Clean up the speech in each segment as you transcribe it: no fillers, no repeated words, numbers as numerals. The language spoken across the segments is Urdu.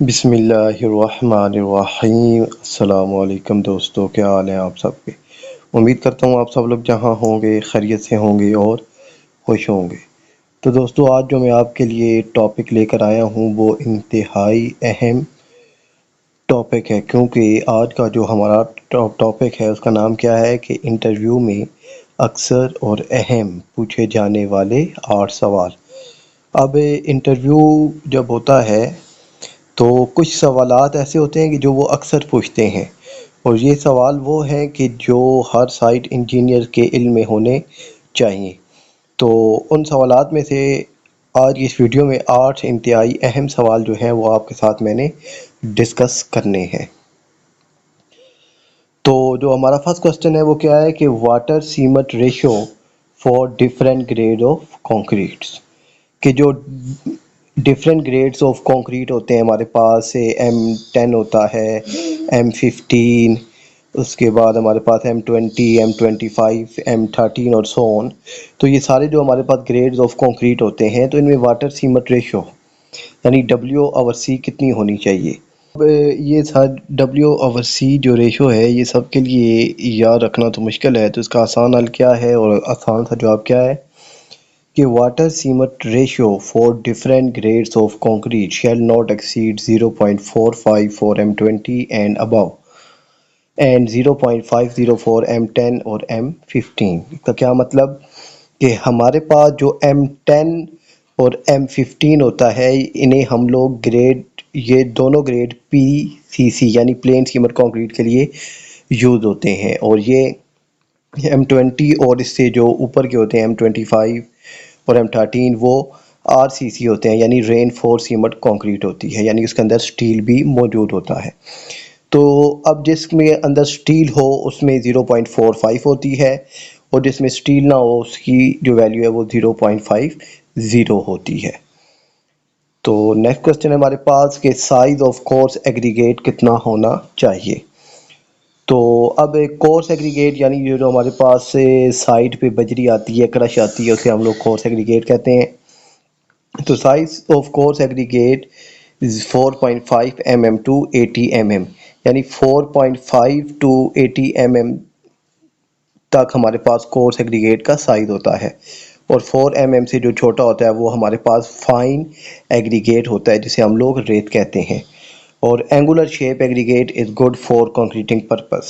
بسم اللہ الرحمن الرحیم۔ السلام علیکم دوستو، کیا حال ہیں آپ سب کے؟ امید کرتا ہوں آپ سب لوگ جہاں ہوں گے خیریت سے ہوں گے اور خوش ہوں گے۔ تو دوستو، آج جو میں آپ کے لیے ٹاپک لے کر آیا ہوں وہ انتہائی اہم ٹاپک ہے، کیونکہ آج کا جو ہمارا ٹاپک ہے اس کا نام کیا ہے کہ انٹرویو میں اکثر اور اہم پوچھے جانے والے 8 سوال۔ اب انٹرویو جب ہوتا ہے تو کچھ سوالات ایسے ہوتے ہیں کہ جو وہ اکثر پوچھتے ہیں، اور یہ سوال وہ ہیں کہ جو ہر سائٹ انجینئر کے علم میں ہونے چاہیے۔ تو ان سوالات میں سے آج اس ویڈیو میں 8 انتہائی اہم سوال جو ہیں وہ آپ کے ساتھ میں نے ڈسکس کرنے ہیں۔ تو جو ہمارا فرسٹ کوسچن ہے وہ کیا ہے کہ water cement ratio for different grade of concretes, کہ جو ڈفرینٹ گریڈس آف کانکریٹ ہوتے ہیں ہمارے پاس، M10 ہوتا ہے، M15، اس کے بعد ہمارے پاس M20، M25، M13 اور سو آن۔ تو یہ سارے جو ہمارے پاس گریڈز آف کانکریٹ ہوتے ہیں تو ان میں واٹر سیمٹ ریشو یعنی W/C کتنی ہونی چاہیے۔ اب یہ W/C جو ریشو ہے یہ سب کے لیے یاد رکھنا تو مشکل ہے، تو اس کا آسان حل کیا ہے اور آسان سا جواب کیا ہے کہ water cement ratio for different grades of concrete shall not exceed 0.45 for M20 and above and 0.50 for M10 اور M15۔ اس کا کیا مطلب کہ ہمارے پاس جو M10 اور M15 ہوتا ہے انہیں ہم لوگ گریڈ، یہ دونوں گریڈ PCC یعنی پلین سیمٹ کانکریٹ کے لیے یوز ہوتے ہیں، اور یہ M20 اور اس سے جو اوپر کے ہوتے ہیں M25 اور M13 وہ RCC ہوتے ہیں یعنی رین فورس سیمٹ کانکریٹ ہوتی ہے، یعنی اس کے اندر سٹیل بھی موجود ہوتا ہے۔ تو اب جس میں اندر سٹیل ہو اس میں 0.45 ہوتی ہے، اور جس میں سٹیل نہ ہو اس کی جو ویلیو ہے وہ 0.50 ہوتی ہے۔ تو نیکسٹ کوسچن ہے ہمارے پاس کہ سائز آف کورس ایگریگیٹ کتنا ہونا چاہیے۔ تو اب ایک کورس ایگریگیٹ یعنی جو ہمارے پاس سائٹ پہ بجری آتی ہے، کرش آتی ہے، اسے ہم لوگ کورس ایگریگیٹ کہتے ہیں۔ تو size of course aggregate 4.5 mm to 80 mm، یعنی 4.5 to 80 mm تک ہمارے پاس کورس ایگریگیٹ کا سائز ہوتا ہے، اور 4 mm سے جو چھوٹا ہوتا ہے وہ ہمارے پاس فائن ایگریگیٹ ہوتا ہے جسے ہم لوگ ریت کہتے ہیں۔ اور angular shape aggregate is good for concreting purpose,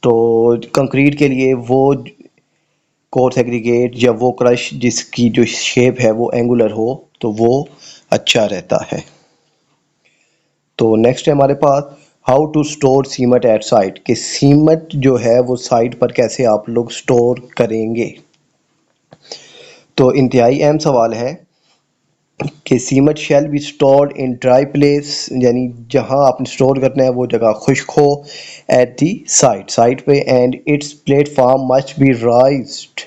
تو کنکریٹ کے لیے وہ کورس ایگریگیٹ یا وہ کرش جس کی جو شیپ ہے وہ اینگولر ہو تو وہ اچھا رہتا ہے۔ تو نیکسٹ ہے ہمارے پاس how to store cement at site, کہ سیمٹ جو ہے وہ سائٹ پر کیسے آپ لوگ اسٹور کریں گے۔ تو انتہائی اہم سوال ہے کہ cement shall be stored in dry place, یعنی جہاں آپ نے اسٹور کرنا ہے وہ جگہ خشک ہو، ایٹ دی سائٹ پہ، and its platform must be raised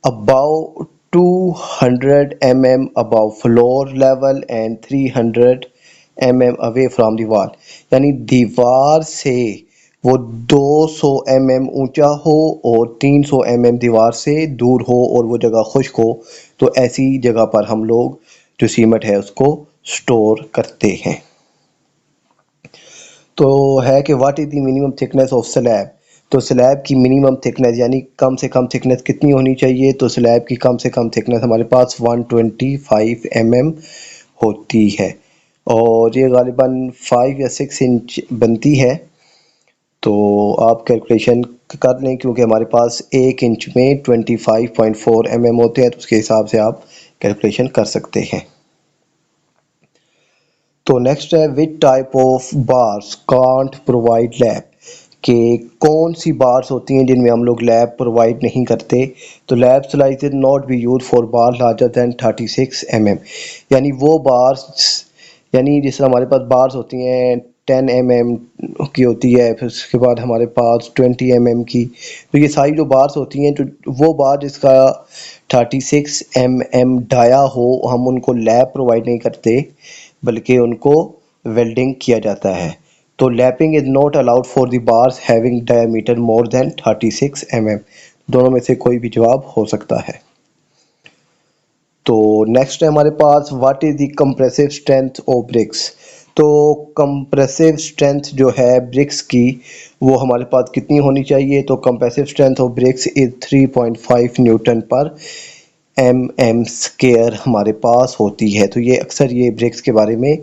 above 200 mm above floor level and 300 mm away from the wall، یعنی دیوار سے وہ 200 mm اونچا ہو اور 300 mm دیوار سے دور ہو اور وہ جگہ خشک ہو، تو ایسی جگہ پر ہم لوگ جو سیمٹ ہے اس کو سٹور کرتے ہیں۔ تو ہے کہ what is the minimum thickness of slab, تو سلیب کی منیمم تھکنیس یعنی کم سے کم تھکنیس کتنی ہونی چاہیے، تو سلیب کی کم سے کم تھکنیس ہمارے پاس 125 mm ہوتی ہے، اور یہ غالباً 5 یا 6 انچ بنتی ہے۔ تو آپ کیلکولیشن کر لیں کیونکہ ہمارے پاس 1 انچ میں 25.4 mm ہوتے ہیں، تو اس کے حساب سے آپ کیلکولیشن کر سکتے ہیں۔ تو نیکسٹ ہے وچ ٹائپ آف بارس کانٹ پرووائڈ لیب، کہ کون سی بارس ہوتی ہیں جن میں ہم لوگ لیب پرووائڈ نہیں کرتے۔ تو lap splices not be use for bars larger than 36 mm، یعنی وہ بارس، یعنی جس طرح ہمارے پاس بارس ہوتی ہیں 10 mm کی ہوتی ہے، پھر اس کے بعد ہمارے پاس 20 mm کی، تو یہ ساری جو بارس ہوتی ہیں وہ بار جس کا 36 mm ڈایا ہو ہم ان کو لیب پرووائڈ نہیں کرتے بلکہ ان کو ویلڈنگ کیا جاتا ہے۔ تو lapping is not allowed for the بارس ہیونگ ڈائیمیٹر مور دین 36 mm، دونوں میں سے کوئی بھی جواب ہو سکتا ہے۔ تو نیکسٹ ہے ہمارے پاس what is the compressive strength of bricks. تو کمپریسو اسٹرینتھ جو ہے برکس کی وہ ہمارے پاس کتنی ہونی چاہیے؟ تو compressive strength of bricks is 3.5 newton per M square ہمارے پاس ہوتی ہے. تو یہ اکثر یہ برکس کے بارے میں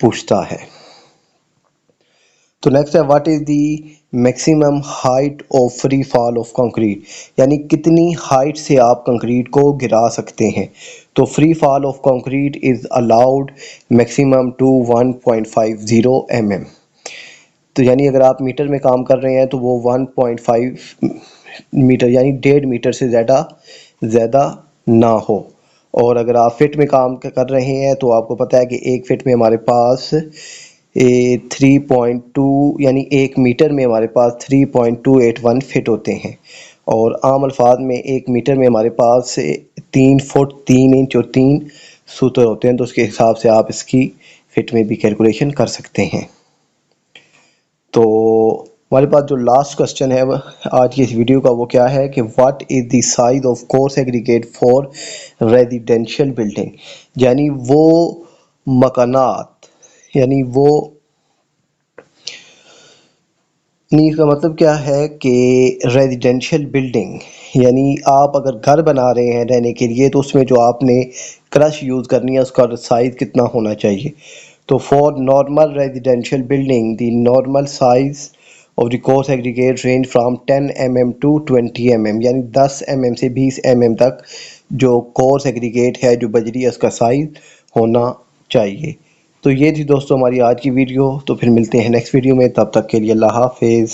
پوچھتا ہے. تو نیکسٹ ہے what is the maximum height of free fall of concrete, یعنی کتنی ہائٹ سے آپ کنکریٹ کو گرا سکتے ہیں. تو free fall of concrete is allowed maximum to 1.50 mm. تو یعنی اگر آپ میٹر میں کام کر رہے ہیں تو وہ 1.5 میٹر یعنی 1.5 میٹر سے زیادہ نہ ہو. اور اگر آپ فٹ میں کام کر رہے ہیں تو آپ کو پتہ ہے کہ ایک فٹ میں ہمارے پاس 3.2 یعنی ایک میٹر میں ہمارے پاس 3.281 فٹ ہوتے ہیں. اور عام الفاظ میں ایک میٹر میں ہمارے پاس 3 فٹ 3 انچ اور 3 سوتر ہوتے ہیں. تو اس کے حساب سے آپ اس کی فٹ میں بھی کیلکولیشن کر سکتے ہیں. تو ہمارے پاس جو لاسٹ کوسچن ہے آج کی اس ویڈیو کا وہ کیا ہے کہ what is the size of course aggregate for residential building, یعنی وہ مکانات یعنی وہ اس کا مطلب کیا ہے کہ ریزیڈینشیل بلڈنگ یعنی آپ اگر گھر بنا رہے ہیں رہنے کے لیے تو اس میں جو آپ نے کرش یوز کرنی ہے اس کا سائز کتنا ہونا چاہیے. تو for normal residential building the normal size of the coarse aggregate range from 10 mm to 20 mm، یعنی 10 mm سے 20 mm تک جو کورس ایگریگیٹ ہے جو بجری ہے اس کا سائز ہونا چاہیے. تو یہ تھی دوستو ہماری آج کی ویڈیو. تو پھر ملتے ہیں نیکسٹ ویڈیو میں، تب تک کے لیے اللہ حافظ.